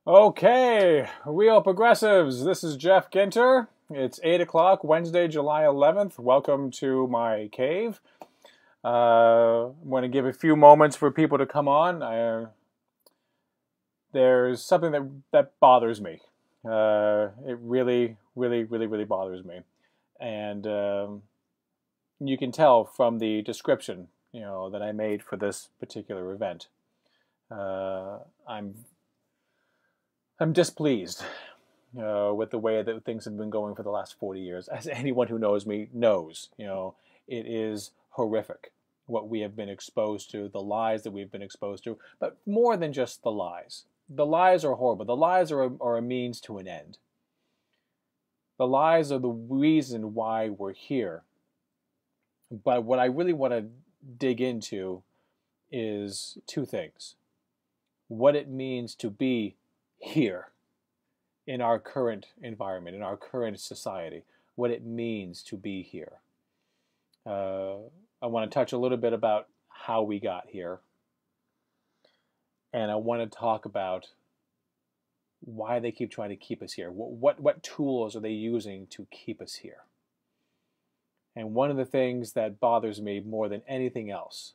Okay, Real Progressives, this is Geoff Ginter. It's 8 o'clock, Wednesday, July 11th. Welcome to my cave. I'm going to give a few moments for people to come on. There's something that bothers me. It really bothers me. And you can tell from the description, that I made for this particular event. I'm displeased with the way that things have been going for the last 40 years. As anyone who knows me knows, it is horrific what we have been exposed to, the lies that we've been exposed to, but more than just the lies. The lies are horrible. The lies are a means to an end. The lies are the reason why we're here. But what I really want to dig into is two things. What it means to be here in our current environment, in our current society, what it means to be here. I want to touch a little bit about how we got here. And I want to talk about why they keep trying to keep us here. What tools are they using to keep us here? And one of the things that bothers me more than anything else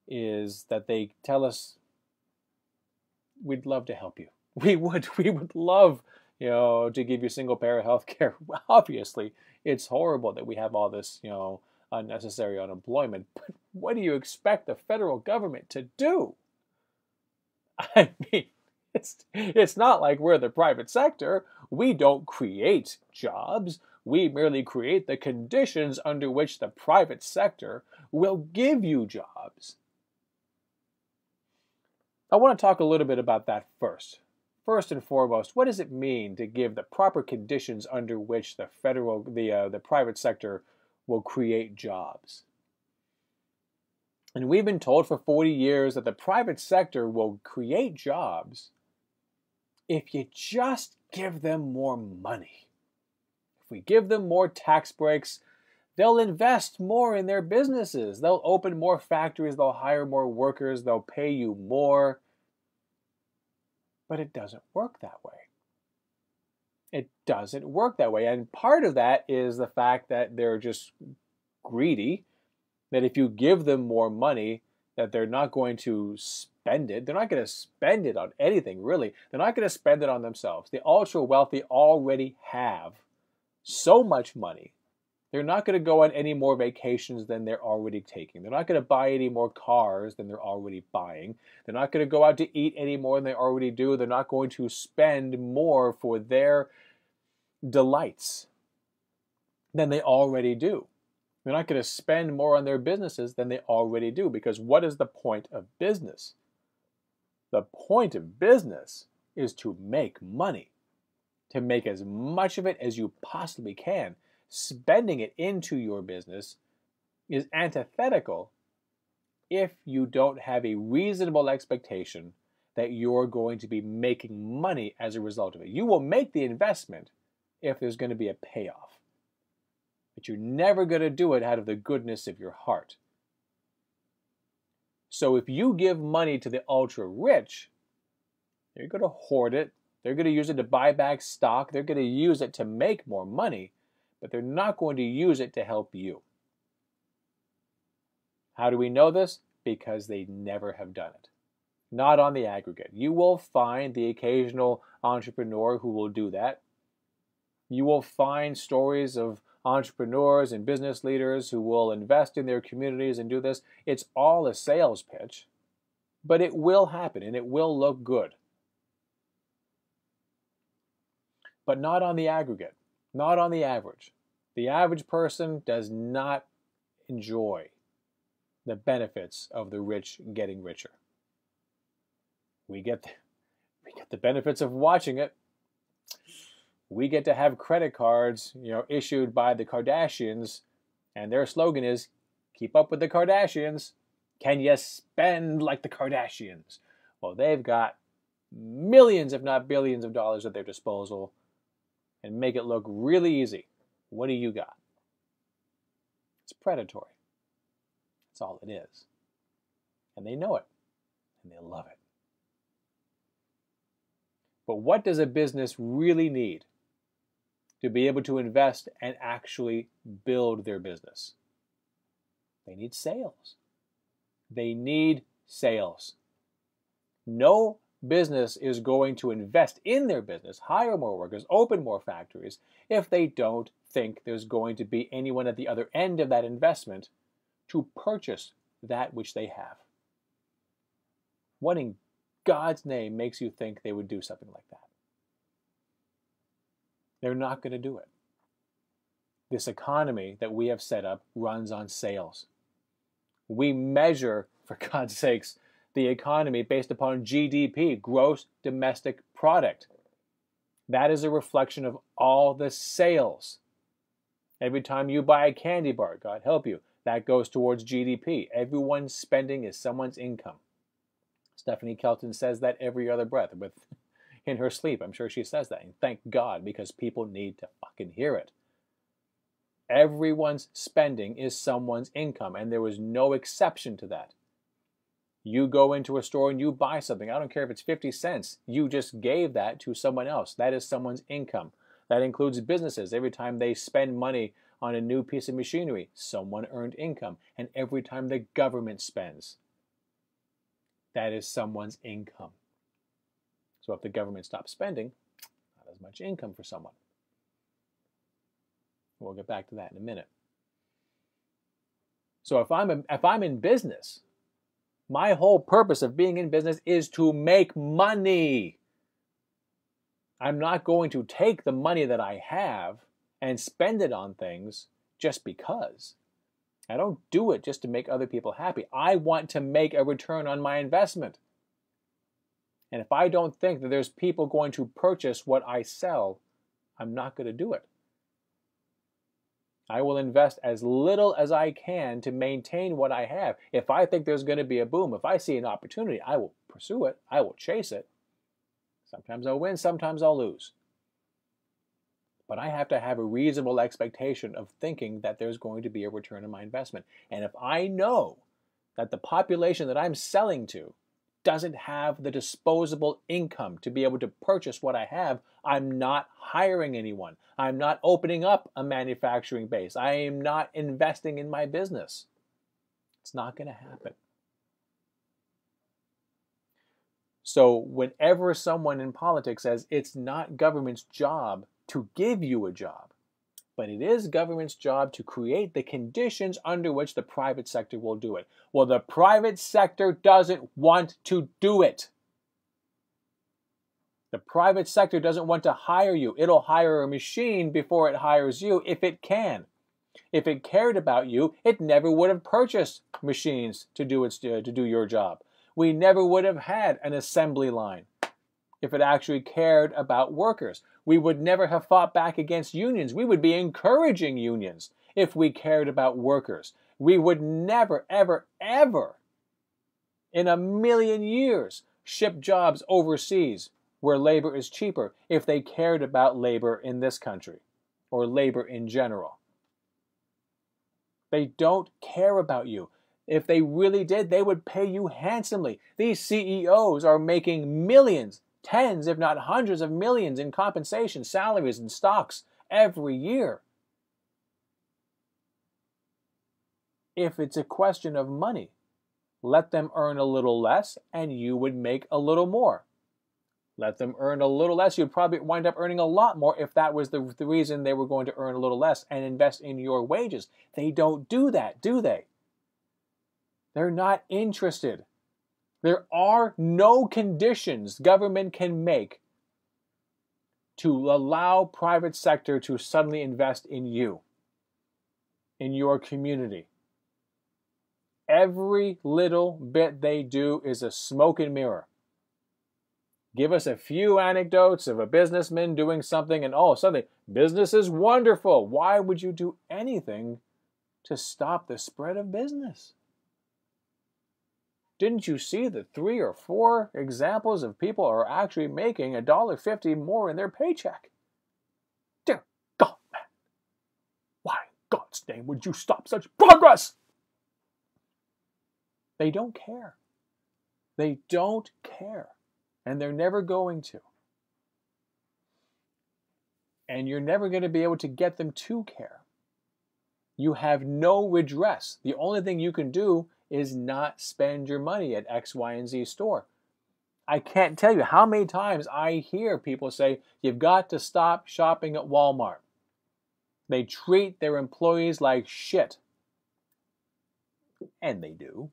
is that they tell us, we'd love to help you. We would love, to give you single payer health care. Well, obviously, it's horrible that we have all this, unnecessary unemployment. But what do you expect the federal government to do? I mean, it's not like we're the private sector. We don't create jobs. We merely create the conditions under which the private sector will give you jobs. I want to talk a little bit about that first. First and foremost, what does it mean to give the proper conditions under which the private sector will create jobs? And we've been told for 40 years that the private sector will create jobs if you just give them more money. If we give them more tax breaks, they'll invest more in their businesses. They'll open more factories. They'll hire more workers. They'll pay you more. But it doesn't work that way. It doesn't work that way. And part of that is the fact that they're just greedy, that if you give them more money, that they're not going to spend it. They're not going to spend it on anything, really. They're not going to spend it on themselves. The ultra wealthy already have so much money. They're not going to go on any more vacations than they're already taking. They're not going to buy any more cars than they're already buying. They're not going to go out to eat any more than they already do. They're not going to spend more for their delights than they already do. They're not going to spend more on their businesses than they already do, because what is the point of business? The point of business is to make money, to make as much of it as you possibly can. Spending it into your business is antithetical if you don't have a reasonable expectation that you're going to be making money as a result of it. You will make the investment if there's going to be a payoff, but you're never going to do it out of the goodness of your heart. So if you give money to the ultra rich, they're going to hoard it. They're going to use it to buy back stock. They're going to use it to make more money, but they're not going to use it to help you. How do we know this? Because they never have done it. Not on the aggregate. You will find the occasional entrepreneur who will do that. You will find stories of entrepreneurs and business leaders who will invest in their communities and do this. It's all a sales pitch, but it will happen and it will look good. But not on the aggregate. Not on the average. The average person does not enjoy the benefits of the rich getting richer. We get the benefits of watching it. We get to have credit cards, issued by the Kardashians, and their slogan is, keep up with the Kardashians. Can you spend like the Kardashians? Well, they've got millions, if not billions of dollars at their disposal and make it look really easy. What do you got? It's predatory. That's all it is. And they know it. And they love it. But what does a business really need to be able to invest and actually build their business? They need sales. They need sales. No business is going to invest in their business, hire more workers, open more factories, if they don't think there's going to be anyone at the other end of that investment to purchase that which they have. What in God's name makes you think they would do something like that? They're not going to do it. This economy that we have set up runs on sales. We measure, for God's sakes, the economy based upon GDP, gross domestic product. That is a reflection of all the sales. Every time you buy a candy bar, God help you, that goes towards GDP. Everyone's spending is someone's income. Stephanie Kelton says that every other breath, but in her sleep, I'm sure she says that. And thank God, because people need to fucking hear it. Everyone's spending is someone's income, and there was no exception to that. You go into a store and you buy something. I don't care if it's 50 cents. You just gave that to someone else. That is someone's income. That includes businesses. Every time they spend money on a new piece of machinery, someone earned income. And every time the government spends, that is someone's income. So if the government stops spending, not as much income for someone. We'll get back to that in a minute. So if I'm in business, my whole purpose of being in business is to make money. I'm not going to take the money that I have and spend it on things just because. I don't do it just to make other people happy. I want to make a return on my investment. And if I don't think that there's people going to purchase what I sell, I'm not going to do it. I will invest as little as I can to maintain what I have. If I think there's going to be a boom, if I see an opportunity, I will pursue it. I will chase it. Sometimes I'll win, sometimes I'll lose. But I have to have a reasonable expectation of thinking that there's going to be a return on my investment. And if I know that the population that I'm selling to doesn't have the disposable income to be able to purchase what I have, I'm not hiring anyone. I'm not opening up a manufacturing base. I am not investing in my business. It's not going to happen. So whenever someone in politics says it's not government's job to give you a job, but it is government's job to create the conditions under which the private sector will do it. Well, the private sector doesn't want to do it. The private sector doesn't want to hire you. It'll hire a machine before it hires you if it can. If it cared about you, it never would have purchased machines to do your job. We never would have had an assembly line if it actually cared about workers. We would never have fought back against unions. We would be encouraging unions if we cared about workers. We would never, ever, ever in a million years ship jobs overseas where labor is cheaper if they cared about labor in this country or labor in general. They don't care about you. If they really did, they would pay you handsomely. These CEOs are making millions, tens, if not hundreds of millions in compensation, salaries, and stocks every year. If it's a question of money, let them earn a little less and you would make a little more. Let them earn a little less, you'd probably wind up earning a lot more if that was the reason they were going to earn a little less and invest in your wages. They don't do that, do they? They're not interested. There are no conditions government can make to allow private sector to suddenly invest in you, in your community. Every little bit they do is a smoke and mirror. Give us a few anecdotes of a businessman doing something and suddenly, business is wonderful. Why would you do anything to stop the spread of business? Didn't you see the 3 or 4 examples of people are actually making $1.50 more in their paycheck? Dear God, man. Why in God's name would you stop such progress? They don't care. They don't care. And they're never going to. and you're never going to be able to get them to care. You have no redress. The only thing you can do is not spend your money at X, Y, and Z store. I can't tell you how many times I hear people say, you've got to stop shopping at Walmart. They treat their employees like shit. And they do.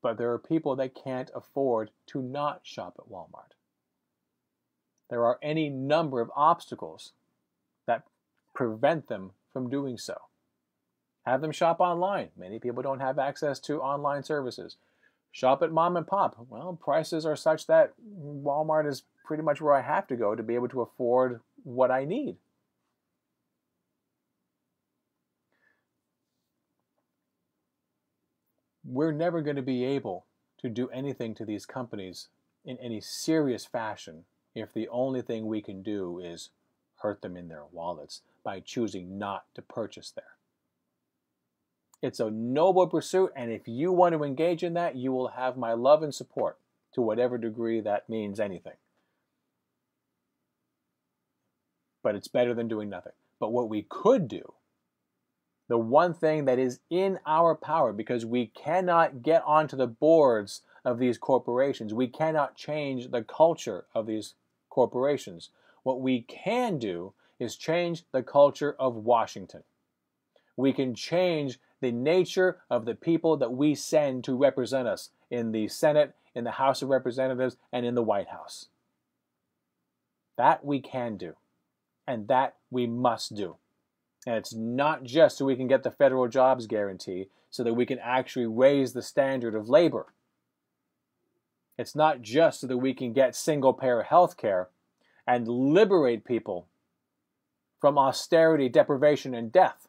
But there are people that can't afford to not shop at Walmart. There are any number of obstacles that prevent them from doing so. Have them shop online. Many people don't have access to online services. Shop at mom and pop. Well, prices are such that Walmart is pretty much where I have to go to be able to afford what I need. We're never going to be able to do anything to these companies in any serious fashion if the only thing we can do is hurt them in their wallets by choosing not to purchase there. It's a noble pursuit, and if you want to engage in that, you will have my love and support to whatever degree that means anything. But it's better than doing nothing. But what we could do, the one thing that is in our power, because we cannot get onto the boards of these corporations, we cannot change the culture of these corporations. What we can do is change the culture of Washington. We can change the nature of the people that we send to represent us in the Senate, in the House of Representatives, and in the White House. That we can do, and that we must do. And it's not just so we can get the federal jobs guarantee, so that we can actually raise the standard of labor. It's not just so that we can get single-payer health care and liberate people from austerity, deprivation, and death.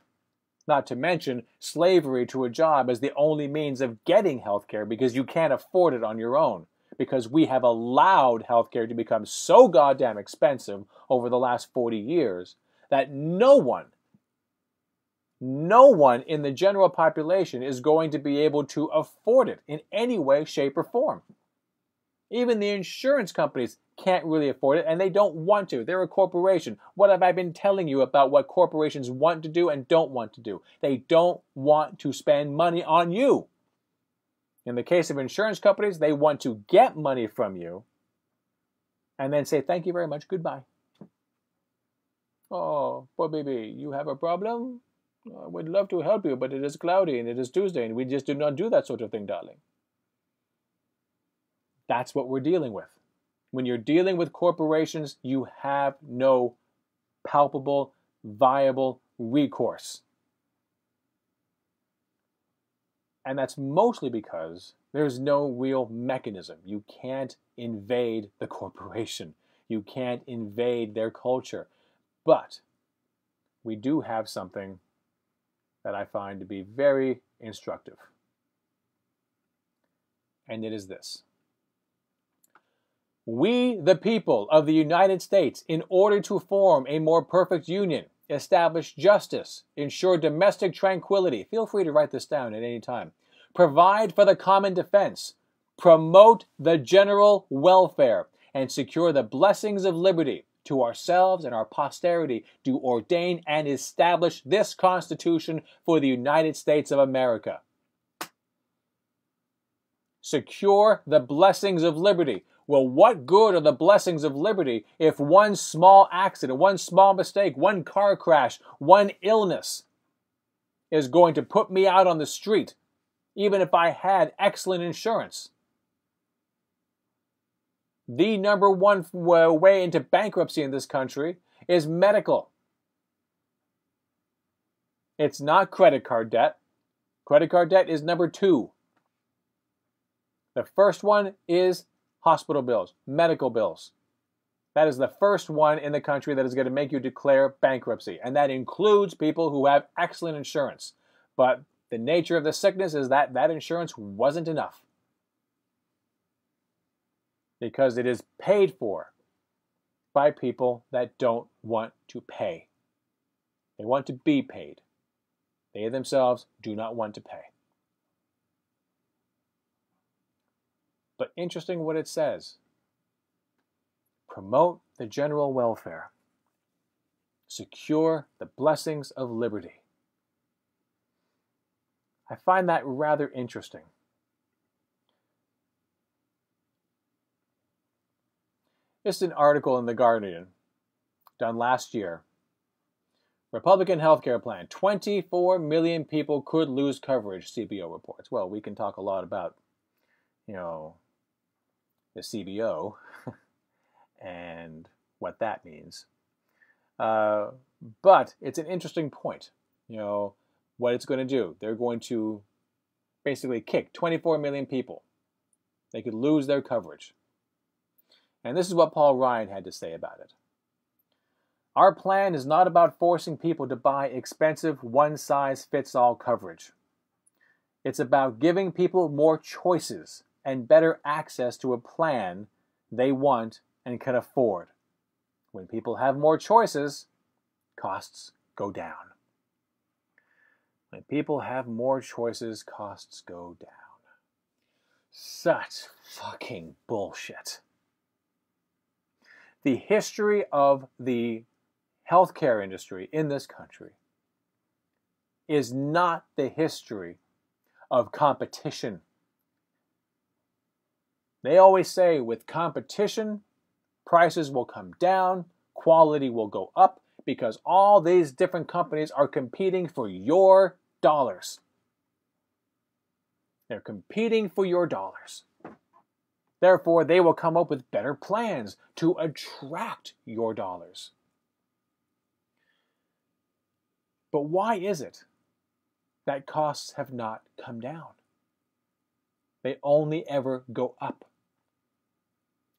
Not to mention slavery to a job as the only means of getting health care because you can't afford it on your own. Because we have allowed health care to become so goddamn expensive over the last 40 years that no one in the general population is going to be able to afford it in any way, shape, or form. Even the insurance companies can't really afford it, and they don't want to. They're a corporation. What have I been telling you about what corporations want to do and don't want to do? They don't want to spend money on you. In the case of insurance companies, they want to get money from you and then say, thank you very much, goodbye. Oh, poor baby, you have a problem? I would love to help you, but it is cloudy and it is Tuesday, and we just do not do that sort of thing, darling. That's what we're dealing with. When you're dealing with corporations, you have no palpable, viable recourse. And that's mostly because there's no real mechanism. You can't invade the corporation. You can't invade their culture. But we do have something that I find to be very instructive. And it is this. We, the people of the United States, in order to form a more perfect union, establish justice, ensure domestic tranquility, feel free to write this down at any time, provide for the common defense, promote the general welfare, and secure the blessings of liberty to ourselves and our posterity, do ordain and establish this Constitution for the United States of America. Secure the blessings of liberty. Well, what good are the blessings of liberty if one small accident, one small mistake, one car crash, one illness is going to put me out on the street, even if I had excellent insurance? The number one way into bankruptcy in this country is medical. It's not credit card debt. Credit card debt is number 2. The first one is hospital bills, medical bills. That is the first one in the country that is going to make you declare bankruptcy. And that includes people who have excellent insurance. But the nature of the sickness is that that insurance wasn't enough. Because it is paid for by people that don't want to pay. They want to be paid. They themselves do not want to pay. But interesting what it says. promote the general welfare, secure the blessings of liberty. I find that rather interesting. This is an article in The Guardian done last year. Republican healthcare plan. 24 million people could lose coverage, CBO reports. Well, we can talk a lot about, the CBO and what that means. But it's an interesting point. What it's going to do. They're going to basically kick 24 million people. They could lose their coverage. And this is what Paul Ryan had to say about it. Our plan is not about forcing people to buy expensive one-size-fits-all coverage. It's about giving people more choices and better access to a plan they want and can afford. When people have more choices, costs go down. When people have more choices, costs go down. Such fucking bullshit. The history of the healthcare industry in this country is not the history of competition. They always say with competition, prices will come down, quality will go up, because all these different companies are competing for your dollars. They're competing for your dollars. Therefore, they will come up with better plans to attract your dollars. But why is it that costs have not come down? They only ever go up.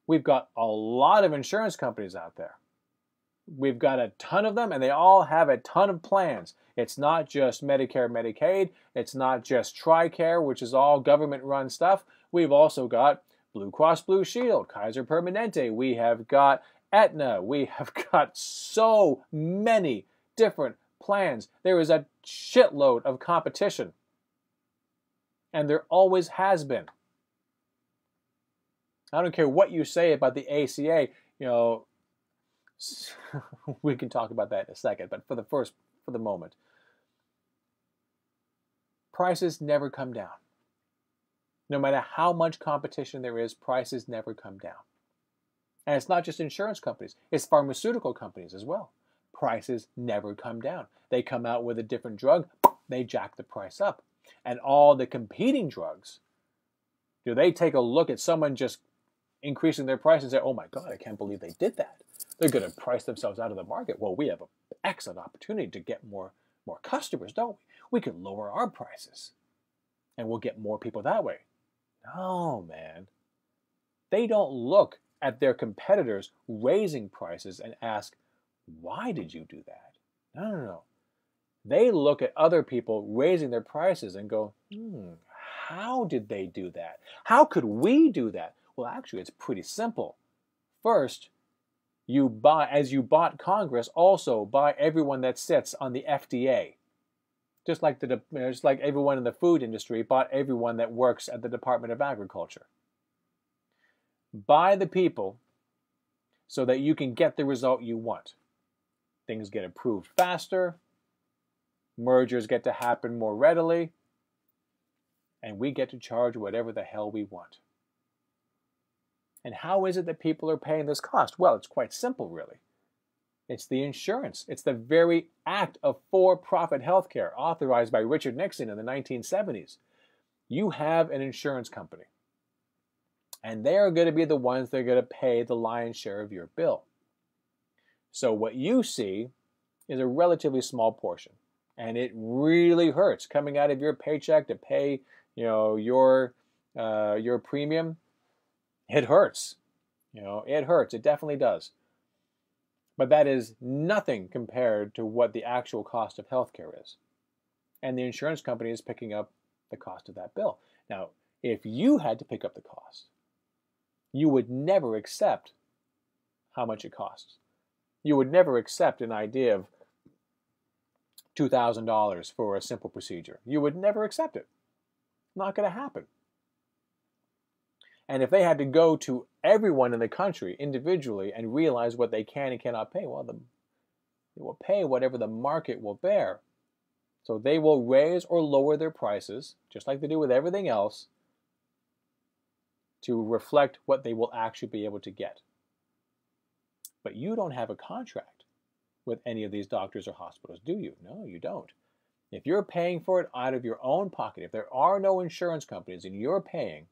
We've got a lot of insurance companies out there. We've got a ton of them, and they all have a ton of plans. It's not just Medicare, Medicaid. It's not just TRICARE, which is all government-run stuff. We've also got Blue Cross Blue Shield, Kaiser Permanente. We have got Aetna. We have got so many different plans. There is a shitload of competition. And there always has been. I don't care what you say about the ACA, we can talk about that in a second, but for the moment, prices never come down. No matter how much competition there is, prices never come down. And it's not just insurance companies, it's pharmaceutical companies as well. Prices never come down. They come out with a different drug, they jack the price up. And all the competing drugs, do they take a look at someone just increasing their price and say, oh my God, I can't believe they did that. They're going to price themselves out of the market. Well, we have an excellent opportunity to get more customers, don't we? We can lower our prices and we'll get more people that way. No, man. They don't look at their competitors raising prices and ask, why did you do that? No. They look at other people raising their prices and go, how did they do that? How could we do that? Well, actually, it's pretty simple. First, as you bought Congress, also buy everyone that sits on the FDA. Just like everyone in the food industry bought everyone that works at the Department of Agriculture. Buy the people so that you can get the result you want. Things get approved faster, mergers get to happen more readily, and we get to charge whatever the hell we want. And how is it that people are paying this cost? Well, it's quite simple, really. It's the insurance. It's the very act of for-profit healthcare authorized by Richard Nixon in the 1970s. You have an insurance company, and they are going to be the ones that are going to pay the lion's share of your bill. So what you see is a relatively small portion, and it really hurts coming out of your paycheck to pay, your premium. It hurts. It hurts. It definitely does. But that is nothing compared to what the actual cost of healthcare is. And the insurance company is picking up the cost of that bill. Now, if you had to pick up the cost, you would never accept how much it costs. You would never accept an idea of $2,000 for a simple procedure. You would never accept it. Not going to happen. And if they had to go to everyone in the country individually and realize what they can and cannot pay, well, they will pay whatever the market will bear. So they will raise or lower their prices, just like they do with everything else, to reflect what they will actually be able to get. But you don't have a contract with any of these doctors or hospitals, do you? No, you don't. If you're paying for it out of your own pocket, if there are no insurance companies and you're paying,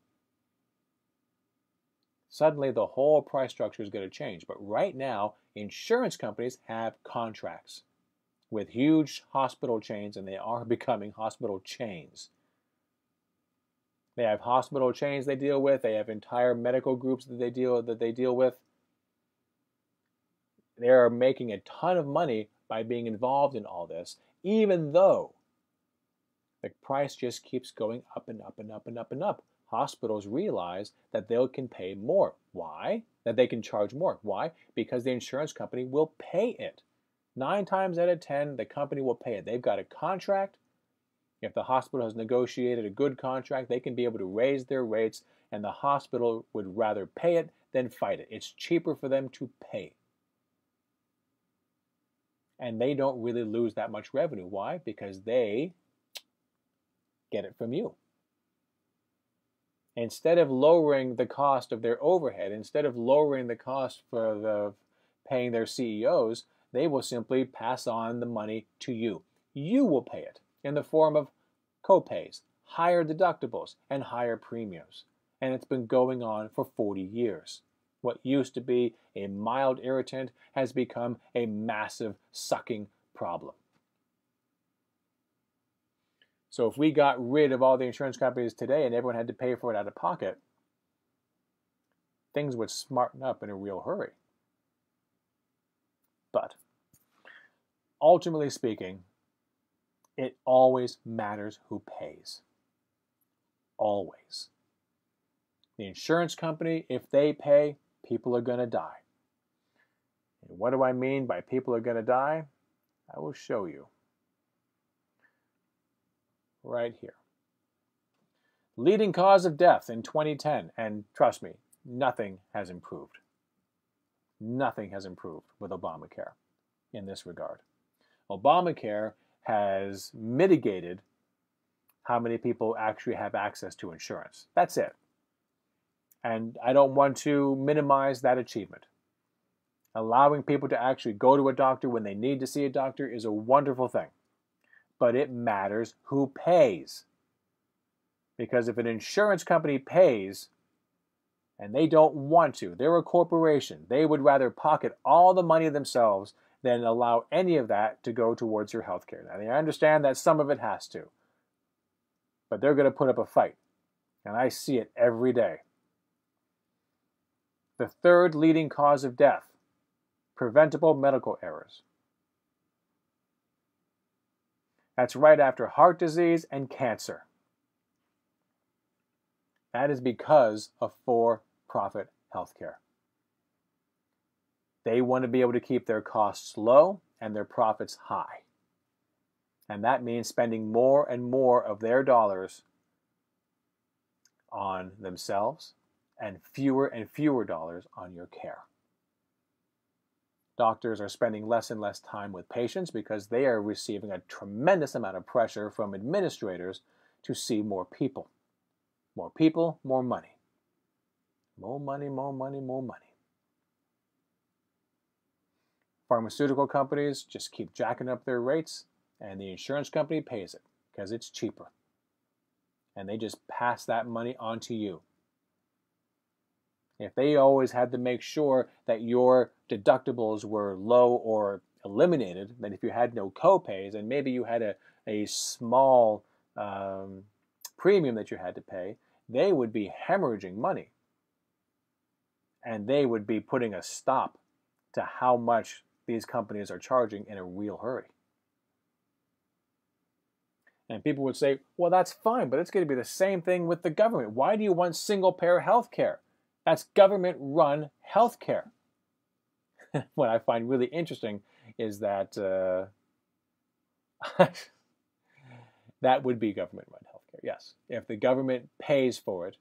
suddenly the whole price structure is going to change. But right now, insurance companies have contracts with huge hospital chains, and they are becoming hospital chains. They have hospital chains they deal with. They have entire medical groups that they deal with. They are making a ton of money by being involved in all this, even though the price just keeps going up and up and up and up and up. Hospitals realize that they can pay more. Why? That they can charge more. Why? Because the insurance company will pay it. 9 times out of 10, the company will pay it. They've got a contract. If the hospital has negotiated a good contract, they can be able to raise their rates, and the hospital would rather pay it than fight it. It's cheaper for them to pay. And they don't really lose that much revenue. Why? Because they get it from you. Instead of lowering the cost of their overhead, instead of lowering the cost for paying their CEOs, they will simply pass on the money to you. You will pay it in the form of co-pays, higher deductibles, and higher premiums. And it's been going on for 40 years. What used to be a mild irritant has become a massive sucking problem. So if we got rid of all the insurance companies today and everyone had to pay for it out of pocket, things would smarten up in a real hurry. But ultimately speaking, it always matters who pays. Always. The insurance company, if they pay, people are going to die. And what do I mean by people are going to die? I will show you. Right here. Leading cause of death in 2010, and trust me, nothing has improved. Nothing has improved with Obamacare in this regard. Obamacare has mitigated how many people actually have access to insurance. That's it. And I don't want to minimize that achievement. Allowing people to actually go to a doctor when they need to see a doctor is a wonderful thing. But it matters who pays. Because if an insurance company pays and they don't want to, they're a corporation, they would rather pocket all the money themselves than allow any of that to go towards your health care. Now, I understand that some of it has to. But they're going to put up a fight. And I see it every day. The third leading cause of death, preventable medical errors. That's right after heart disease and cancer. That is because of for-profit healthcare. They want to be able to keep their costs low and their profits high. And that means spending more and more of their dollars on themselves and fewer dollars on your care. Doctors are spending less and less time with patients because they are receiving a tremendous amount of pressure from administrators to see more people. More people, more money. More money, more money, more money. Pharmaceutical companies just keep jacking up their rates, and the insurance company pays it because it's cheaper. And they just pass that money on to you. If they always had to make sure that your deductibles were low or eliminated, that if you had no co-pays and maybe you had a small premium that you had to pay, they would be hemorrhaging money. And they would be putting a stop to how much these companies are charging in a real hurry. And people would say, well, that's fine, but it's going to be the same thing with the government. Why do you want single-payer health care? That's government-run health care. What I find really interesting is that that would be government-run health care, yes. If the government pays for it,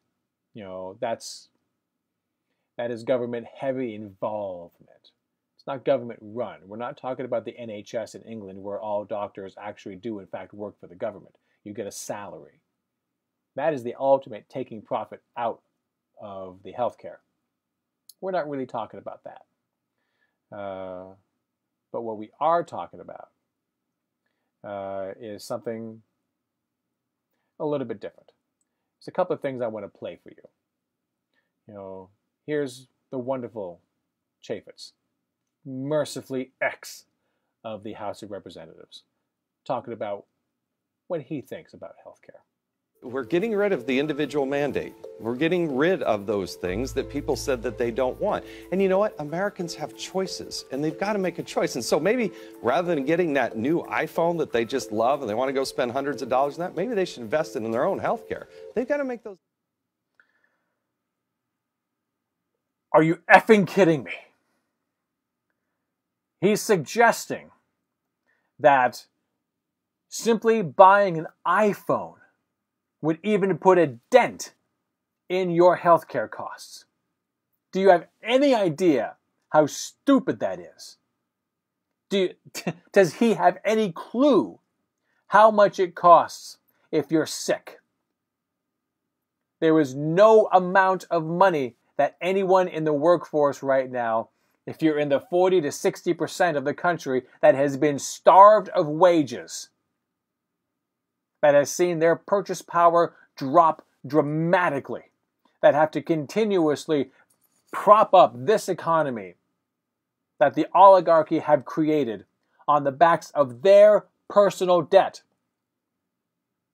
that is government heavy involvement. It's not government run. We're not talking about the NHS in England where all doctors actually do in fact work for the government. You get a salary. That is the ultimate taking profit out of the healthcare. We're not really talking about that. But what we are talking about is something a little bit different. There's a couple of things I want to play for you. Here's the wonderful Chaffetz, mercifully ex of the House of Representatives, talking about what he thinks about healthcare. We're getting rid of the individual mandate. We're getting rid of those things that people said that they don't want. And you know what? Americans have choices, and they've got to make a choice. And so maybe rather than getting that new iPhone that they just love and they want to go spend hundreds of dollars on that, maybe they should invest it in their own health care. They've got to make those. Are you effing kidding me? He's suggesting that simply buying an iPhone would even put a dent in your healthcare costs. Do you have any idea how stupid that is? Does he have any clue how much it costs if you're sick? There is no amount of money that anyone in the workforce right now, if you're in the 40 to 60% of the country that has been starved of wages, that has seen their purchase power drop dramatically, that have to continuously prop up this economy that the oligarchy have created on the backs of their personal debt.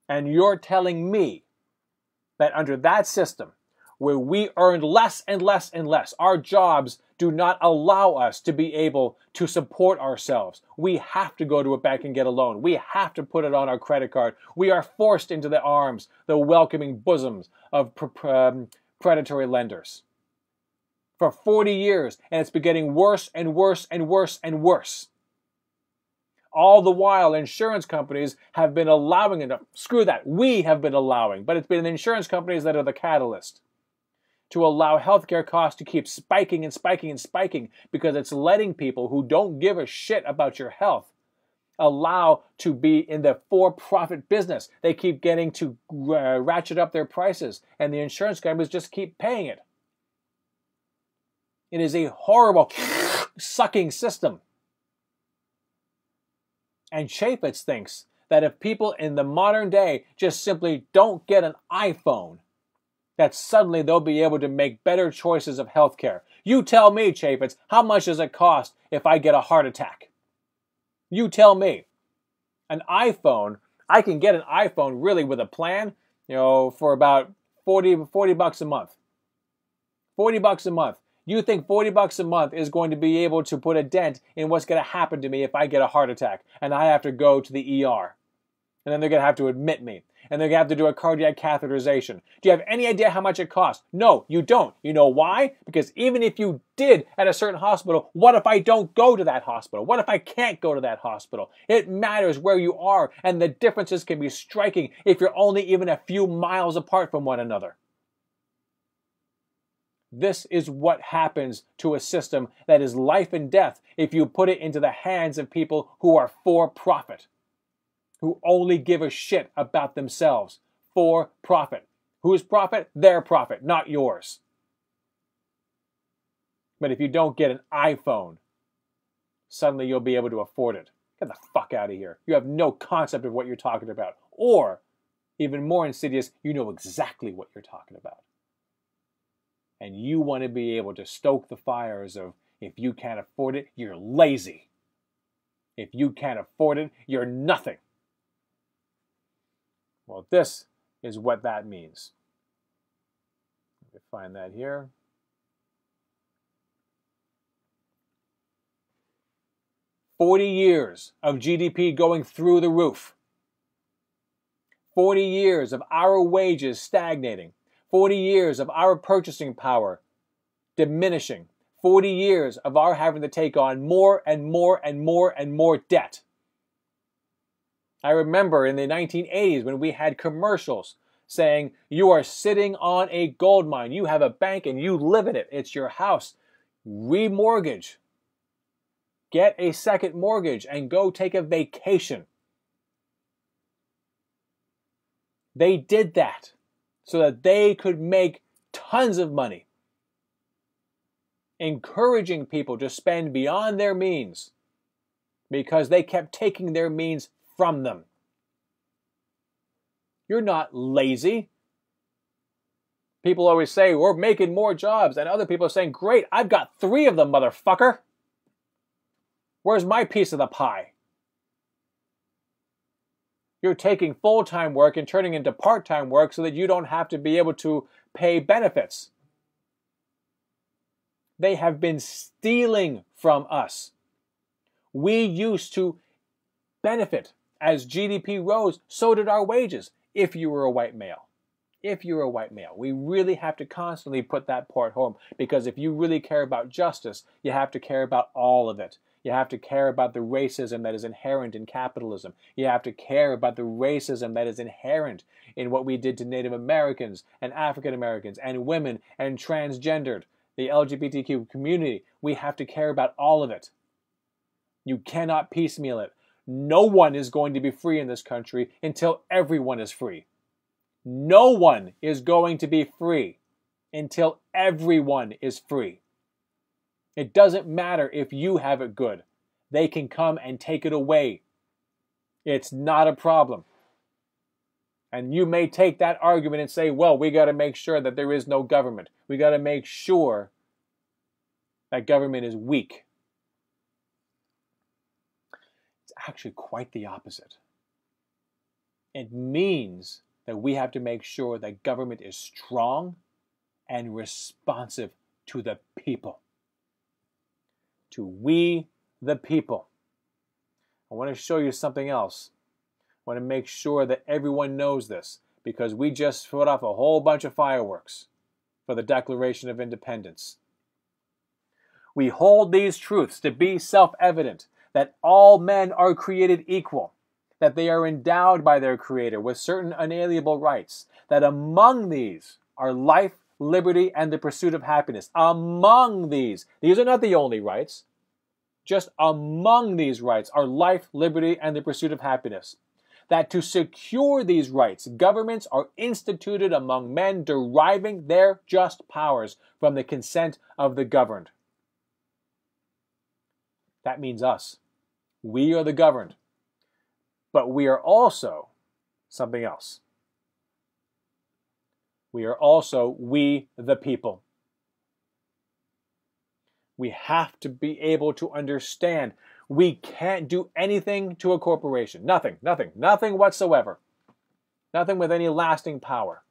And you're telling me that under that system, where we earn less and less and less, our jobs do not allow us to be able to support ourselves. We have to go to a bank and get a loan. We have to put it on our credit card. We are forced into the arms, the welcoming bosoms of predatory lenders for 40 years, and it's been getting worse and worse and worse and worse. All the while, insurance companies have been allowing it. Screw that. We have been allowing, but it's been the insurance companies that are the catalyst to allow healthcare costs to keep spiking and spiking and spiking, because it's letting people who don't give a shit about your health allow to be in the for-profit business. They keep getting to ratchet up their prices, and the insurance companies just keep paying it. It is a horrible sucking system. And Chaffetz thinks that if people in the modern day just simply don't get an iPhone, that suddenly they'll be able to make better choices of healthcare. You tell me, Chaffetz, how much does it cost if I get a heart attack? You tell me. An iPhone, I can get an iPhone really with a plan, for about 40 bucks a month. 40 bucks a month. You think 40 bucks a month is going to be able to put a dent in what's going to happen to me if I get a heart attack and I have to go to the ER? And then they're going to have to admit me. And they're going to have to do a cardiac catheterization. Do you have any idea how much it costs? No, you don't. You know why? Because even if you did at a certain hospital, what if I don't go to that hospital? What if I can't go to that hospital? It matters where you are, and the differences can be striking if you're only even a few miles apart from one another. This is what happens to a system that is life and death if you put it into the hands of people who are for profit, who only give a shit about themselves. For profit. Whose profit? Their profit, not yours. But if you don't get an iPhone, suddenly you'll be able to afford it. Get the fuck out of here. You have no concept of what you're talking about. Or, even more insidious, you know exactly what you're talking about. And you want to be able to stoke the fires of, if you can't afford it, you're lazy. If you can't afford it, you're nothing. Well, this is what that means. Let me find that here. "40 years of GDP going through the roof. 40 years of our wages stagnating. 40 years of our purchasing power diminishing. 40 years of our having to take on more and more and more and more debt. I remember in the 1980s when we had commercials saying you are sitting on a gold mine. You have a bank and you live in it. It's your house. Remortgage. Get a second mortgage and go take a vacation. They did that so that they could make tons of money, encouraging people to spend beyond their means because they kept taking their means from them. You're not lazy. People always say, we're making more jobs, and other people are saying, great, I've got 3 of them, motherfucker. Where's my piece of the pie? You're taking full-time work and turning into part-time work so that you don't have to be able to pay benefits. They have been stealing from us. We used to benefit. As GDP rose, so did our wages, if you were a white male. If you're a white male. We really have to constantly put that part home, because if you really care about justice, you have to care about all of it. You have to care about the racism that is inherent in capitalism. You have to care about the racism that is inherent in what we did to Native Americans and African Americans and women and transgendered, the LGBTQ community. We have to care about all of it. You cannot piecemeal it. No one is going to be free in this country until everyone is free. No one is going to be free until everyone is free. It doesn't matter if you have it good. They can come and take it away. It's not a problem. And you may take that argument and say, well, we got to make sure that there is no government. We got to make sure that government is weak. It's actually quite the opposite. It means that we have to make sure that government is strong and responsive to the people. To we, the people. I want to show you something else. I want to make sure that everyone knows this, because we just put off a whole bunch of fireworks for the Declaration of Independence. We hold these truths to be self-evident, that all men are created equal, that they are endowed by their Creator with certain unalienable rights, that among these are life, liberty, and the pursuit of happiness. Among these are not the only rights. Just among these rights are life, liberty, and the pursuit of happiness. That to secure these rights, governments are instituted among men deriving their just powers from the consent of the governed. That means us. We are the governed. But we are also something else. We are also we the people. We have to be able to understand we can't do anything to a corporation. Nothing whatsoever. Nothing with any lasting power.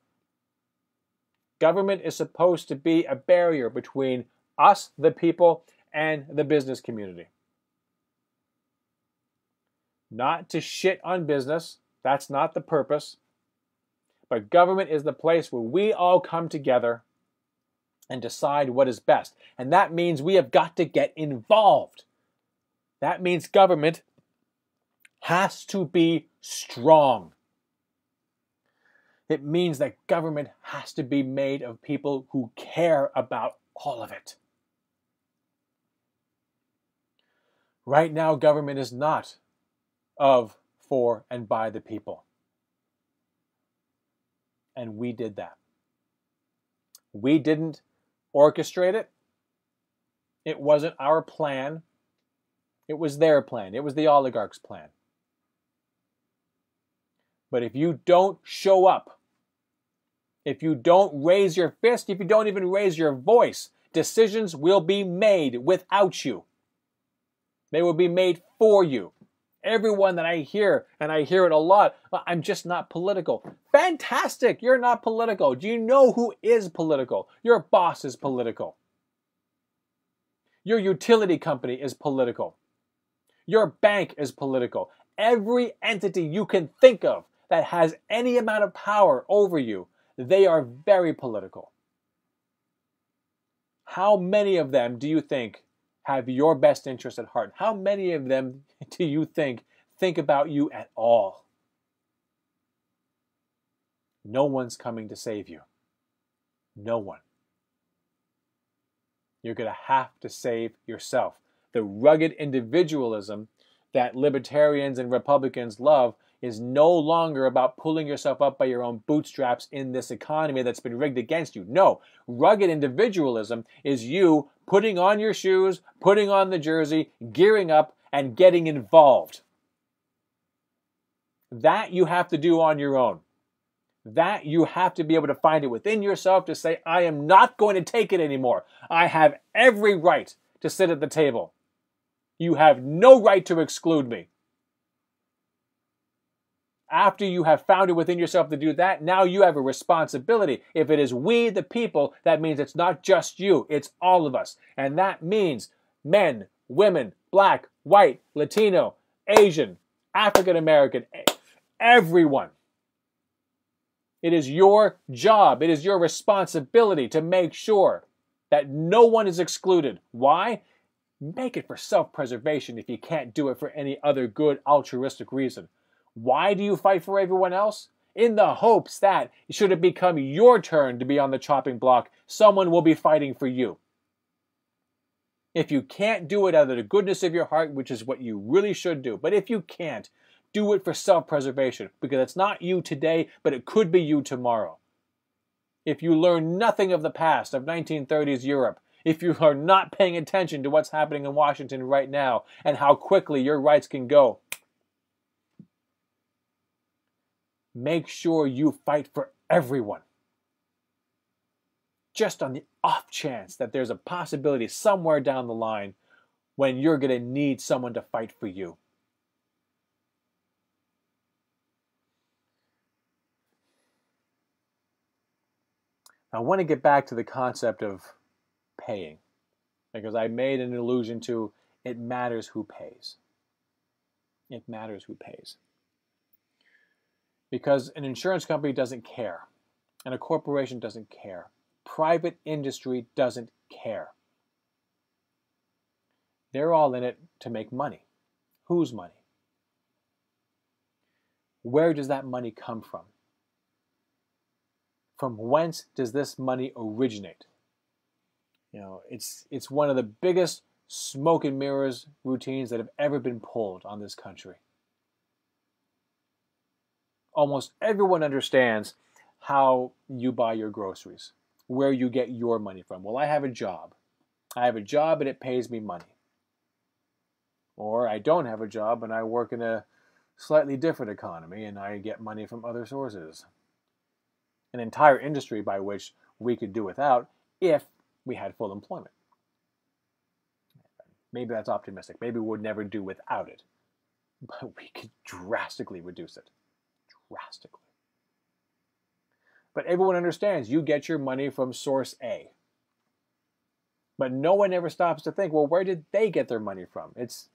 Government is supposed to be a barrier between us, the people, and the business community. Not to shit on business. That's not the purpose. But government is the place where we all come together and decide what is best. And that means we have got to get involved. That means government has to be strong. It means that government has to be made of people who care about all of it. Right now, government is not of, for, and by the people. And we did that. We didn't orchestrate it. It wasn't our plan. It was their plan. It was the oligarchs' plan. But if you don't show up, if you don't raise your fist, if you don't even raise your voice, decisions will be made without you. They will be made for you. Everyone that I hear, and I hear it a lot, I'm just not political. Fantastic, you're not political. Do you know who is political? Your boss is political. Your utility company is political. Your bank is political. Every entity you can think of that has any amount of power over you, they are very political. How many of them do you think have your best interest at heart? How many of them do you think about you at all? No one's coming to save you. No one. You're going to have to save yourself. The rugged individualism that libertarians and Republicans love is no longer about pulling yourself up by your own bootstraps in this economy that's been rigged against you. No, rugged individualism is you putting on your shoes, putting on the jersey, gearing up, and getting involved. That you have to do on your own. That you have to be able to find it within yourself to say, I am not going to take it anymore. I have every right to sit at the table. You have no right to exclude me. After you have found it within yourself to do that, now you have a responsibility. If it is we, the people, that means it's not just you, it's all of us. And that means men, women, black, white, Latino, Asian, African American, everyone. It is your job, it is your responsibility to make sure that no one is excluded. Why? Make it for self-preservation if you can't do it for any other good altruistic reason. Why do you fight for everyone else? In the hopes that, should it become your turn to be on the chopping block, someone will be fighting for you. If you can't do it out of the goodness of your heart, which is what you really should do, but if you can't, do it for self-preservation, because it's not you today, but it could be you tomorrow. If you learn nothing of the past, of 1930s Europe, if you are not paying attention to what's happening in Washington right now and how quickly your rights can go, make sure you fight for everyone. Just on the off chance that there's a possibility somewhere down the line when you're going to need someone to fight for you. I want to get back to the concept of paying, because I made an allusion to it matters who pays. It matters who pays. Because an insurance company doesn't care, and a corporation doesn't care. Private industry doesn't care. They're all in it to make money. Whose money? Where does that money come from? From whence does this money originate? You know, it's one of the biggest smoke and mirrors routines that have ever been pulled on this country. Almost everyone understands how you buy your groceries, where you get your money from. Well, I have a job. I have a job and it pays me money. Or I don't have a job and I work in a slightly different economy and I get money from other sources. An entire industry by which we could do without if we had full employment. Maybe that's optimistic. Maybe we would never do without it. But we could drastically reduce it. Drastically. But everyone understands you get your money from source A. But no one ever stops to think, well, where did they get their money from? It's,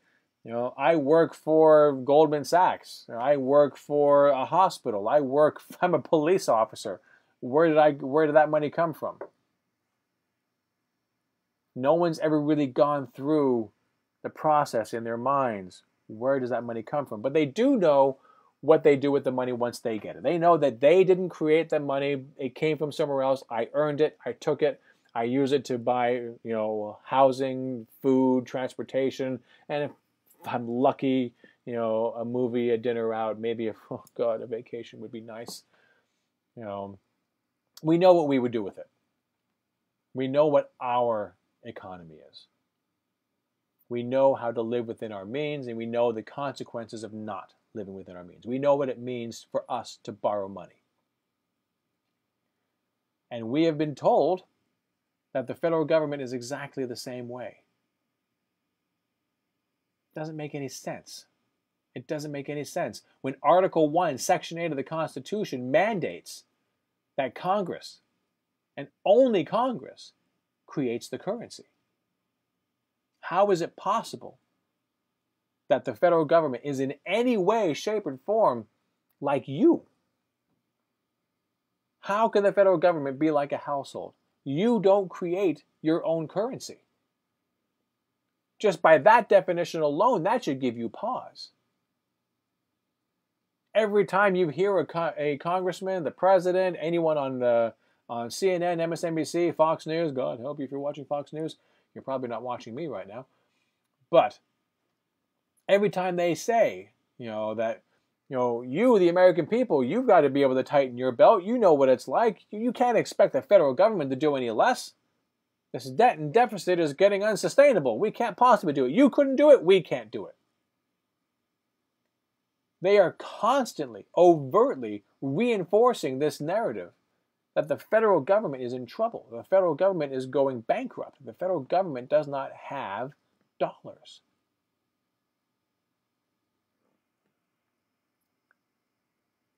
you know, I work for Goldman Sachs. I work for a hospital. I'm a police officer. Where did that money come from? No one's ever really gone through the process in their minds. Where does that money come from? But they do know what they do with the money once they get it. They know that they didn't create the money. It came from somewhere else. I earned it. I took it. I use it to buy, you know, housing, food, transportation, and if I'm lucky, you know, a movie, a dinner out, maybe a vacation would be nice. You know, we know what we would do with it. We know what our economy is. We know how to live within our means, and we know the consequences of not living within our means. We know what it means for us to borrow money. And we have been told that the federal government is exactly the same way. It doesn't make any sense. It doesn't make any sense. When Article 1, Section 8 of the Constitution mandates that Congress, and only Congress, creates the currency. How is it possible that the federal government is in any way, shape, or form like you? How can the federal government be like a household? You don't create your own currency. Just by that definition alone, that should give you pause. every time you hear a congressman, the president, anyone on CNN, MSNBC, Fox News, God help you if you're watching Fox News, you're probably not watching me right now, but every time they say, that, you, the American people, you've got to be able to tighten your belt. You know what it's like. You can't expect the federal government to do any less. This debt and deficit is getting unsustainable. We can't possibly do it. You couldn't do it. We can't do it. They are constantly, overtly reinforcing this narrative that the federal government is in trouble. The federal government is going bankrupt. The federal government does not have dollars.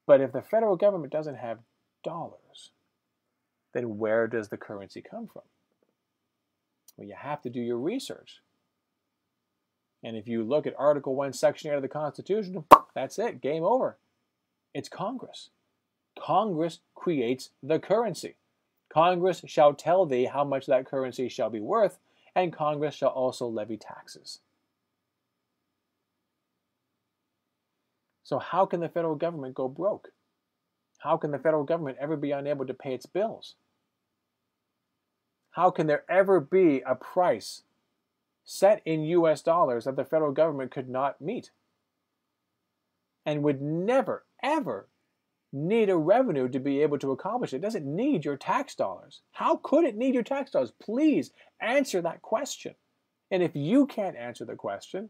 But if the federal government doesn't have dollars, then where does the currency come from? Well, you have to do your research. And if you look at Article 1, Section 8 of the Constitution, that's it, game over. It's Congress. Congress creates the currency. Congress shall tell thee how much that currency shall be worth, and Congress shall also levy taxes. So how can the federal government go broke? How can the federal government ever be unable to pay its bills? How can there ever be a price set in US dollars that the federal government could not meet and would never, ever need a revenue to be able to accomplish it? It doesn't need your tax dollars. How could it need your tax dollars? Please answer that question. And if you can't answer the question,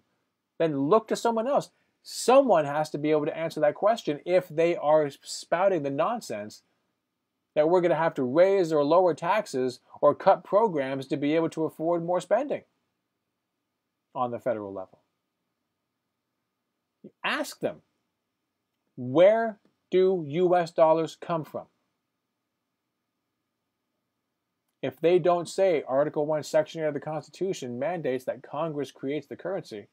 then look to someone else. Someone has to be able to answer that question if they are spouting the nonsense that we're going to have to raise or lower taxes or cut programs to be able to afford more spending on the federal level. Ask them, where do US dollars come from? If they don't say Article 1, Section 8 of the Constitution mandates that Congress creates the currency,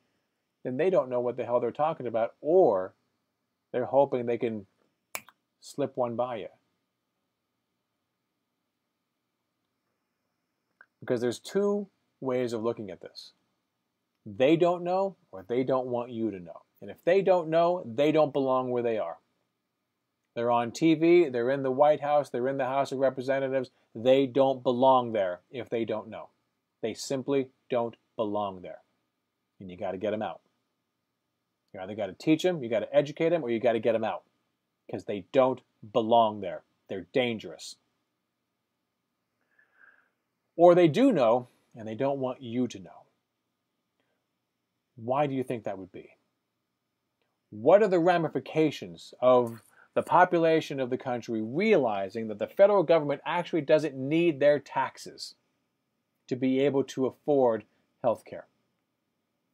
then they don't know what the hell they're talking about, or they're hoping they can slip one by you. Because there's two ways of looking at this. They don't know, or they don't want you to know. And if they don't know, they don't belong where they are. They're on TV, they're in the White House, they're in the House of Representatives. They don't belong there if they don't know. They simply don't belong there. And you got to get them out. You either got to teach them, you got to educate them, or you got to get them out. Because they don't belong there. They're dangerous. Or they do know, and they don't want you to know. Why do you think that would be? What are the ramifications of the population of the country realizing that the federal government actually doesn't need their taxes to be able to afford health care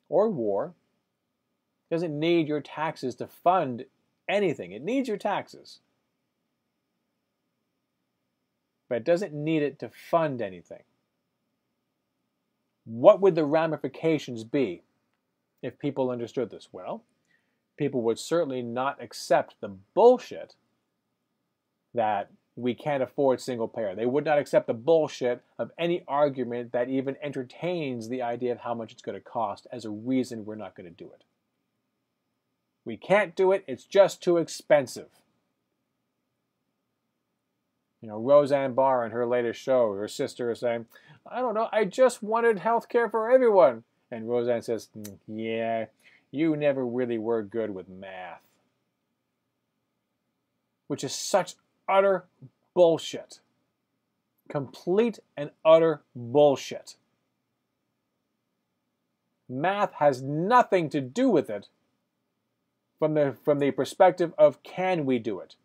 or war? It doesn't need your taxes to fund anything. It needs your taxes, but it doesn't need it to fund anything. What would the ramifications be if people understood this? Well, people would certainly not accept the bullshit that we can't afford single payer. They would not accept the bullshit of any argument that even entertains the idea of how much it's going to cost as a reason we're not going to do it. We can't do it. It's just too expensive. Roseanne Barr in her latest show, her sister is saying, I don't know, I just wanted health care for everyone. And Roseanne says, yeah, you never really were good with math. Which is such utter bullshit. Complete and utter bullshit. Math has nothing to do with it from the perspective of can we do it.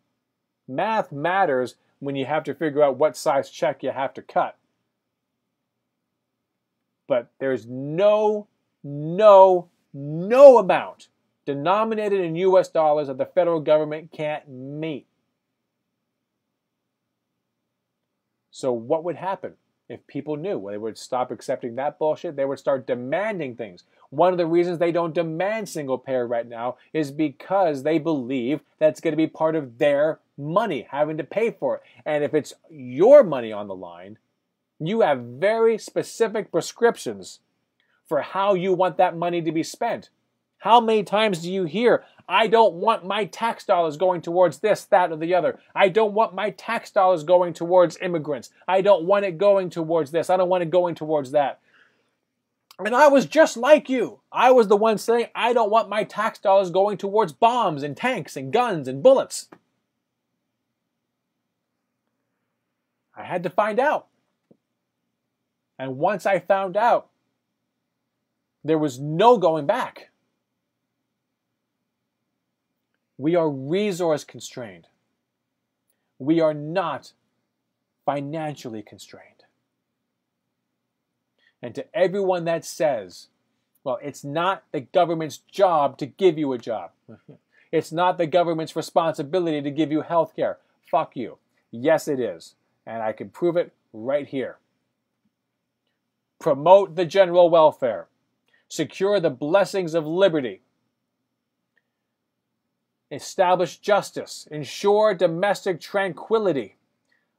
Math matters when you have to figure out what size check you have to cut. But there's no amount denominated in US dollars that the federal government can't meet. So what would happen if people knew? Well, they would stop accepting that bullshit. They would start demanding things. One of the reasons they don't demand single payer right now is because they believe that's going to be part of their money, having to pay for it. And if it's your money on the line, you have very specific prescriptions for how you want that money to be spent. How many times do you hear, I don't want my tax dollars going towards this, that, or the other. I don't want my tax dollars going towards immigrants. I don't want it going towards this. I don't want it going towards that. And I was just like you. I was the one saying, I don't want my tax dollars going towards bombs and tanks and guns and bullets. I had to find out. And once I found out, there was no going back. We are resource constrained. We are not financially constrained. And to everyone that says, well, it's not the government's job to give you a job. It's not the government's responsibility to give you health care. Fuck you. Yes, it is. And I can prove it right here. Promote the general welfare. Secure the blessings of liberty. Establish justice. Ensure domestic tranquility.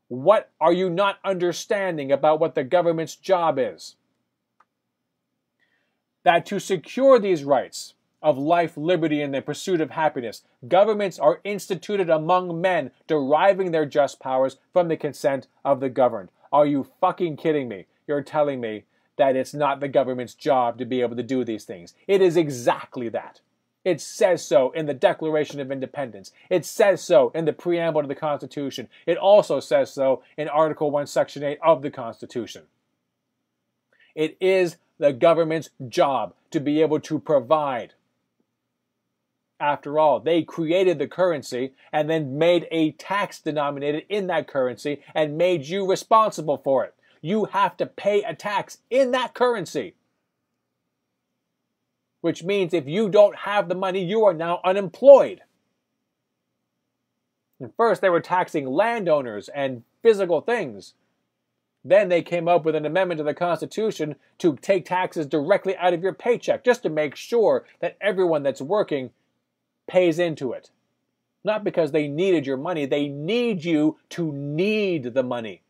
What are you not understanding about what the government's job is? That to secure these rights of life, liberty, and the pursuit of happiness, governments are instituted among men, deriving their just powers from the consent of the governed. Are you fucking kidding me? You're telling me that it's not the government's job to be able to do these things. It is exactly that. It says so in the Declaration of Independence. It says so in the preamble to the Constitution. It also says so in Article 1, Section 8 of the Constitution. It is the government's job to be able to provide. After all, they created the currency and then made a tax denominated in that currency and made you responsible for it. You have to pay a tax in that currency. Which means if you don't have the money, you are now unemployed. And first, they were taxing landowners and physical things. Then they came up with an amendment to the Constitution to take taxes directly out of your paycheck, just to make sure that everyone that's working pays into it. Not because they needed your money, they need you to need the money.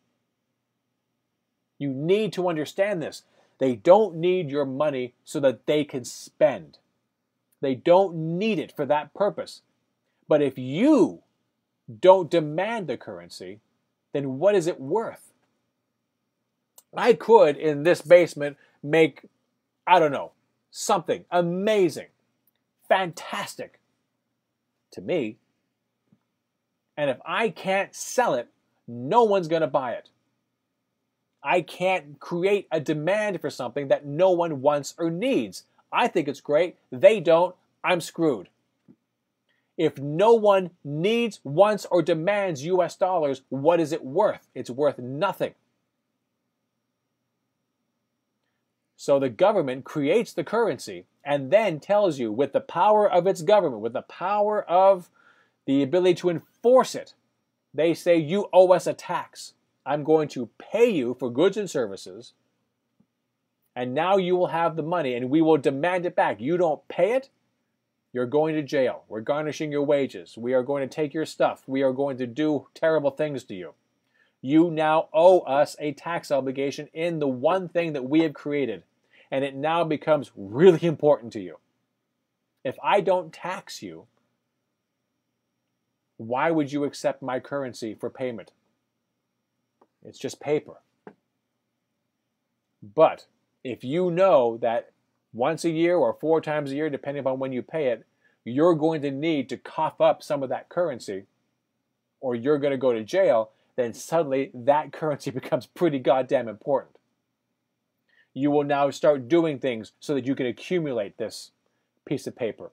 You need to understand this. They don't need your money so that they can spend. They don't need it for that purpose. But if you don't demand the currency, then what is it worth? I could, in this basement, make, I don't know, something amazing, fantastic to me. And if I can't sell it, no one's going to buy it. I can't create a demand for something that no one wants or needs. I think it's great. They don't. I'm screwed. If no one needs, wants, or demands US dollars, what is it worth? It's worth nothing. So the government creates the currency and then tells you, with the power of its government, with the power of the ability to enforce it, they say, you owe us a tax. I'm going to pay you for goods and services, and now you will have the money, and we will demand it back. You don't pay it, you're going to jail. We're garnishing your wages. We are going to take your stuff. We are going to do terrible things to you. You now owe us a tax obligation in the one thing that we have created, and it now becomes really important to you. If I don't tax you, why would you accept my currency for payment? It's just paper. But if you know that once a year or 4 times a year, depending upon when you pay it, you're going to need to cough up some of that currency, or you're going to go to jail, then suddenly that currency becomes pretty goddamn important. You will now start doing things so that you can accumulate this piece of paper.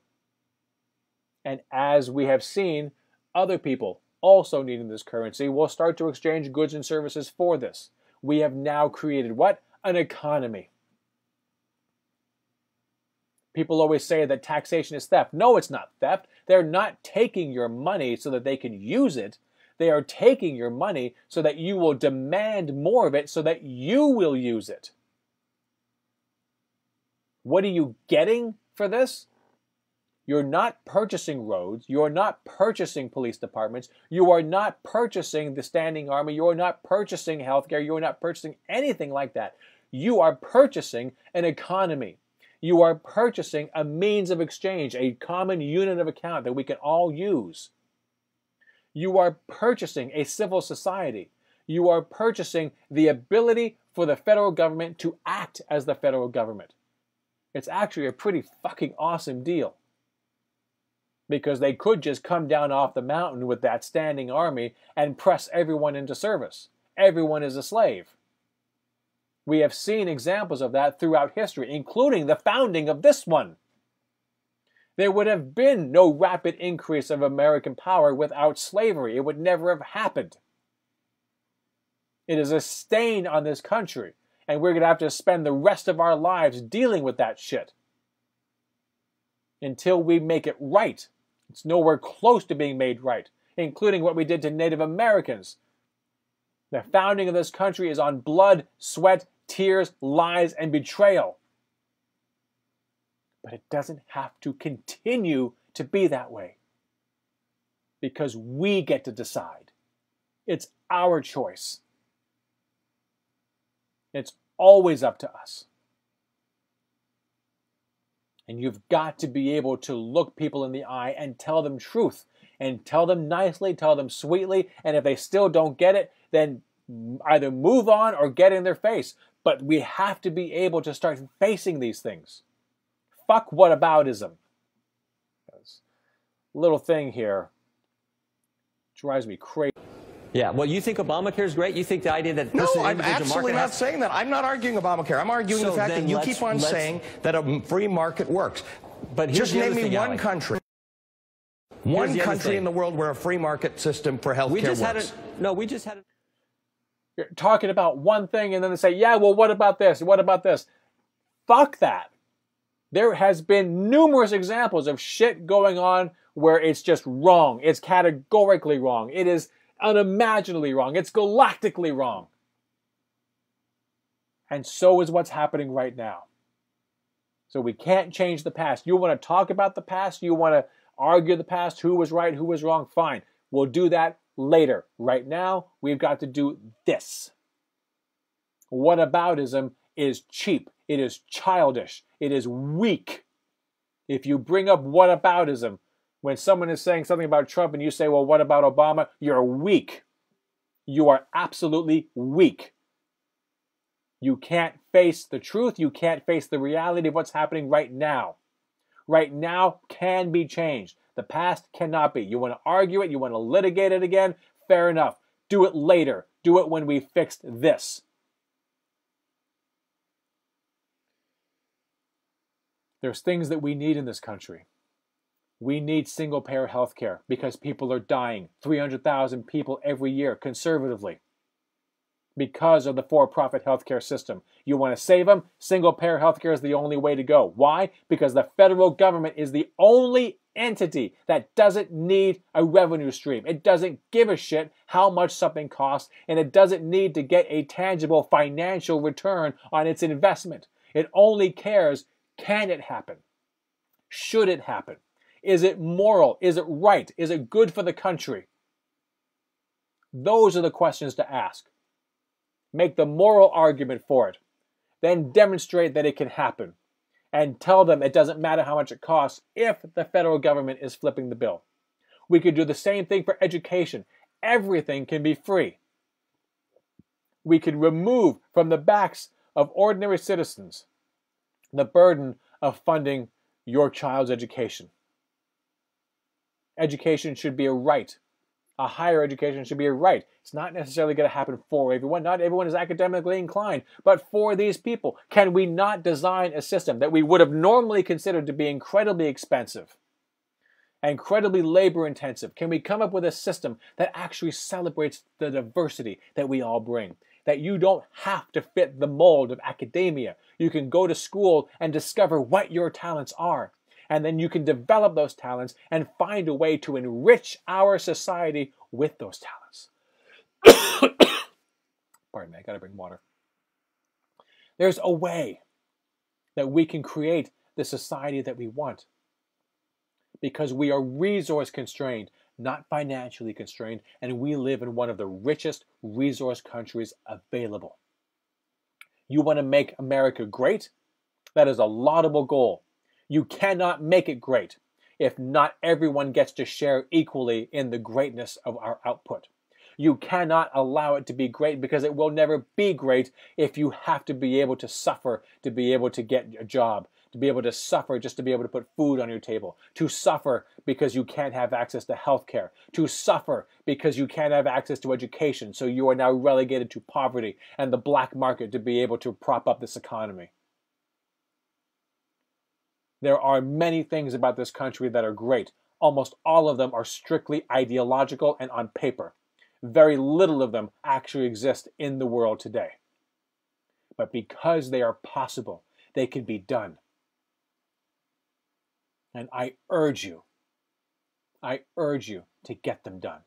And as we have seen, other people also needing this currency will start to exchange goods and services for this. We have now created what? An economy. People always say that taxation is theft. No, it's not theft. They're not taking your money so that they can use it. They are taking your money so that you will demand more of it so that you will use it. What are you getting for this? You're not purchasing roads. You're not purchasing police departments. You are not purchasing the standing army. You are not purchasing healthcare. You are not purchasing anything like that. You are purchasing an economy. You are purchasing a means of exchange, a common unit of account that we can all use. You are purchasing a civil society. You are purchasing the ability for the federal government to act as the federal government. It's actually a pretty fucking awesome deal. Because they could just come down off the mountain with that standing army and press everyone into service. Everyone is a slave. We have seen examples of that throughout history, including the founding of this one. There would have been no rapid increase of American power without slavery. It would never have happened. It is a stain on this country, and we're going to have to spend the rest of our lives dealing with that shit until we make it right. It's nowhere close to being made right, including what we did to Native Americans. The founding of this country is on blood, sweat, tears, lies, and betrayal. But it doesn't have to continue to be that way. Because we get to decide. It's our choice. It's always up to us. And you've got to be able to look people in the eye and tell them truth. And tell them nicely, tell them sweetly. And if they still don't get it, then either move on or get in their face. But we have to be able to start facing these things. Fuck whataboutism. This little thing here drives me crazy. Yeah, well, you think Obamacare is great? You think the idea that No, I'm absolutely not saying that. I'm not arguing Obamacare. I'm arguing the fact that you keep on saying that a free market works. But just name me one country. One country in the world where a free market system for health care works. We just had You're talking about one thing and then they say, yeah, well, what about this? What about this? Fuck that. There has been numerous examples of shit going on where it's just wrong. It's categorically wrong. It is unimaginably wrong. It's galactically wrong. And so is what's happening right now. So we can't change the past. You want to talk about the past? You want to argue the past? Who was right? Who was wrong? Fine. We'll do that later. Right now, we've got to do this. Whataboutism is cheap. It is childish. It is weak. If you bring up whataboutism, when someone is saying something about Trump and you say, well, what about Obama? You're weak. You are absolutely weak. You can't face the truth. You can't face the reality of what's happening right now. Right now can be changed. The past cannot be. You want to argue it? You want to litigate it again? Fair enough. Do it later. Do it when we fixed this. There's things that we need in this country. We need single-payer health care because people are dying. 300,000 people every year, conservatively, because of the for-profit healthcare system. You want to save them? Single-payer healthcare is the only way to go. Why? Because the federal government is the only entity that doesn't need a revenue stream. It doesn't give a shit how much something costs, and it doesn't need to get a tangible financial return on its investment. It only cares, can it happen? Should it happen? Is it moral? Is it right? Is it good for the country? Those are the questions to ask. Make the moral argument for it. Then demonstrate that it can happen. And tell them it doesn't matter how much it costs if the federal government is flipping the bill. We could do the same thing for education. Everything can be free. We could remove from the backs of ordinary citizens the burden of funding your child's education. Education should be a right. A higher education should be a right. It's not necessarily going to happen for everyone. Not everyone is academically inclined. But for these people, can we not design a system that we would have normally considered to be incredibly expensive, incredibly labor intensive? Can we come up with a system that actually celebrates the diversity that we all bring? That you don't have to fit the mold of academia. You can go to school and discover what your talents are. And then you can develop those talents and find a way to enrich our society with those talents. Pardon me, I gotta bring water. There's a way that we can create the society that we want. Because we are resource constrained, not financially constrained, and we live in one of the richest resource countries available. You want to make America great? That is a laudable goal. You cannot make it great if not everyone gets to share equally in the greatness of our output. You cannot allow it to be great because it will never be great if you have to be able to suffer to be able to get a job, to be able to suffer just to be able to put food on your table, to suffer because you can't have access to health care, to suffer because you can't have access to education, so you are now relegated to poverty and the black market to be able to prop up this economy. There are many things about this country that are great. Almost all of them are strictly ideological and on paper. Very little of them actually exist in the world today. But because they are possible, they can be done. And I urge you to get them done.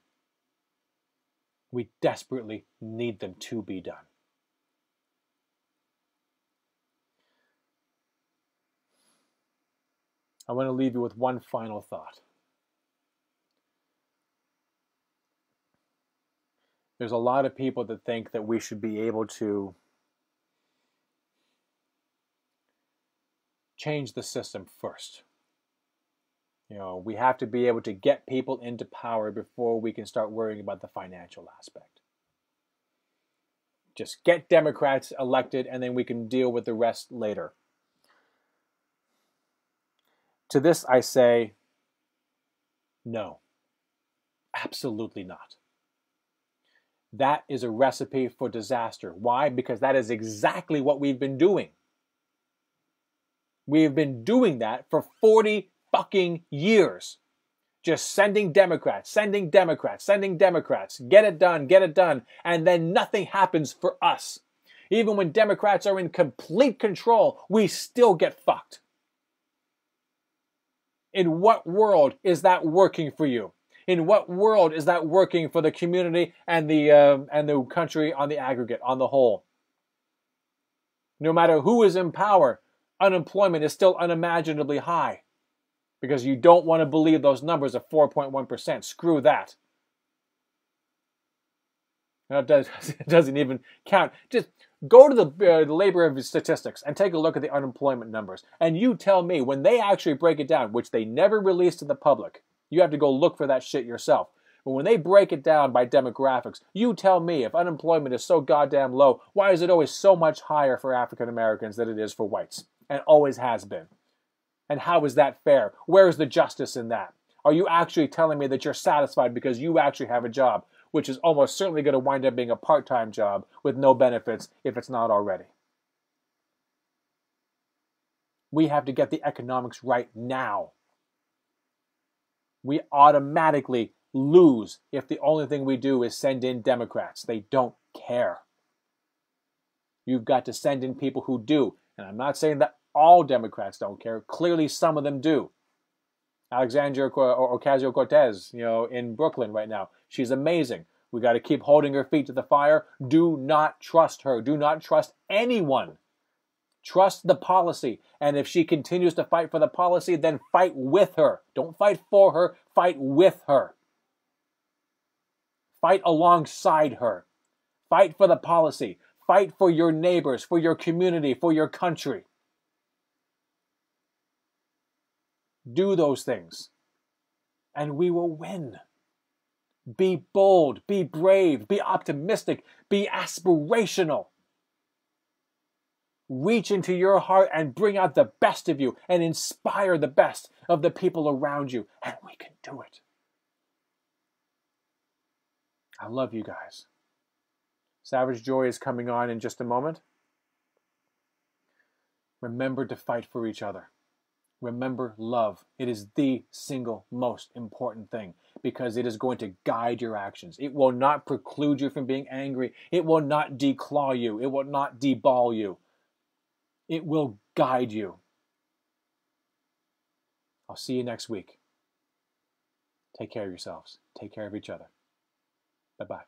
We desperately need them to be done. I want to leave you with one final thought. There's a lot of people that think that we should be able to change the system first. We have to be able to get people into power before we can start worrying about the financial aspect. Just get Democrats elected and then we can deal with the rest later. To this I say, no, absolutely not. That is a recipe for disaster. Why? Because that is exactly what we've been doing. We've been doing that for 40 fucking years. Just sending Democrats, sending Democrats, sending Democrats. Get it done, and then nothing happens for us. Even when Democrats are in complete control, we still get fucked. In what world is that working for you? In what world is that working for the community and the country on the aggregate, on the whole? No matter who is in power, unemployment is still unimaginably high because you don't want to believe those numbers of 4.1%. Screw that. No, it doesn't even count. Just go to the labor statistics and take a look at the unemployment numbers. And you tell me, when they actually break it down, which they never release to the public, you have to go look for that shit yourself. But when they break it down by demographics, you tell me, if unemployment is so goddamn low, why is it always so much higher for African Americans than it is for whites? And always has been. And how is that fair? Where's the justice in that? Are you actually telling me that you're satisfied because you actually have a job, which is almost certainly going to wind up being a part-time job with no benefits if it's not already? We have to get the economics right now. We automatically lose if the only thing we do is send in Democrats. They don't care. You've got to send in people who do. And I'm not saying that all Democrats don't care. Clearly some of them do. Alexandria Ocasio-Cortez, in Brooklyn right now. She's amazing. We got to keep holding her feet to the fire. Do not trust her. Do not trust anyone. Trust the policy. And if she continues to fight for the policy, then fight with her. Don't fight for her. Fight with her. Fight alongside her. Fight for the policy. Fight for your neighbors, for your community, for your country. Do those things, and we will win. Be bold, be brave, be optimistic, be aspirational. Reach into your heart and bring out the best of you and inspire the best of the people around you, and we can do it. I love you guys. Savage Joy is coming on in just a moment. Remember to fight for each other. Remember love. It is the single most important thing because it is going to guide your actions. It will not preclude you from being angry. It will not declaw you. It will not deball you. It will guide you. I'll see you next week. Take care of yourselves. Take care of each other. Bye-bye.